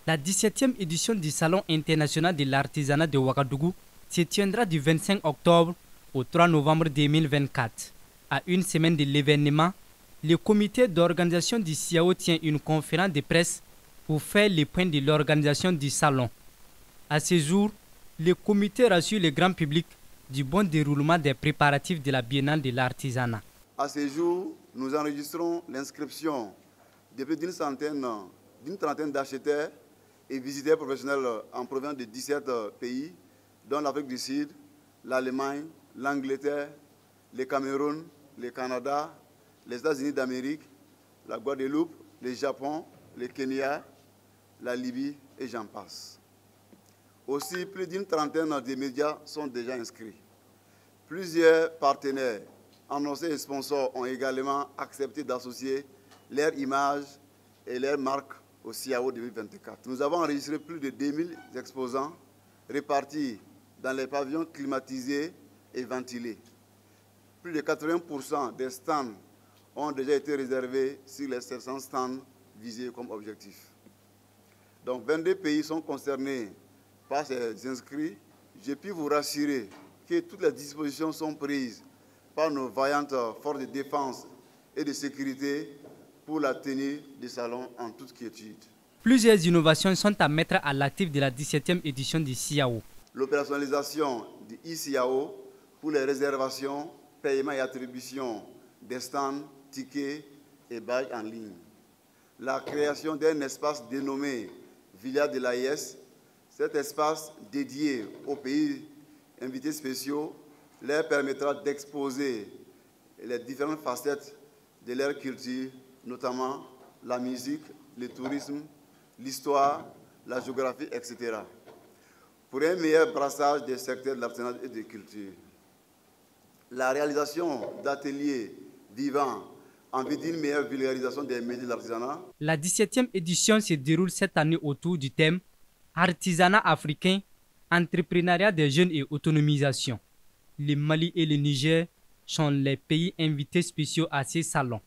La 17e édition du Salon international de l'artisanat de Ouagadougou se tiendra du 25 octobre au 3 novembre 2024. À une semaine de l'événement, le comité d'organisation du CIAO tient une conférence de presse pour faire le point de l'organisation du salon. À ce jour, le comité rassure le grand public du bon déroulement des préparatifs de la Biennale de l'artisanat. À ce jour, nous enregistrons l'inscription de plus d'une trentaine d'acheteurs et visiteurs professionnels en provenance de 17 pays, dont l'Afrique du Sud, l'Allemagne, l'Angleterre, le Cameroun, le Canada, les États-Unis d'Amérique, la Guadeloupe, le Japon, le Kenya, la Libye et j'en passe. Aussi, plus d'une trentaine de médias sont déjà inscrits. Plusieurs partenaires, annoncés et sponsors ont également accepté d'associer leur image et leur marque au CIAO 2024. Nous avons enregistré plus de 2000 exposants répartis dans les pavillons climatisés et ventilés. Plus de 80% des stands ont déjà été réservés sur les 700 stands visés comme objectif. Donc 22 pays sont concernés par ces inscrits. Je puis vous rassurer que toutes les dispositions sont prises par nos vaillantes forces de défense et de sécurité pour la tenue du salon en toute quiétude. Plusieurs innovations sont à mettre à l'actif de la 17e édition du CIAO. L'opérationnalisation du e-CIAO pour les réservations, paiements et attributions des stands, tickets et badges en ligne. La création d'un espace dénommé Villa de l'AIS. Cet espace dédié aux pays invités spéciaux leur permettra d'exposer les différentes facettes de leur culture, notamment la musique, le tourisme, l'histoire, la géographie, etc. Pour un meilleur brassage des secteurs de l'artisanat et de la culture. La réalisation d'ateliers vivants en vue d'une meilleure vulgarisation des métiers de l'artisanat. La 17e édition se déroule cette année autour du thème Artisanat africain, entrepreneuriat des jeunes et autonomisation. Le Mali et le Niger sont les pays invités spéciaux à ces salons.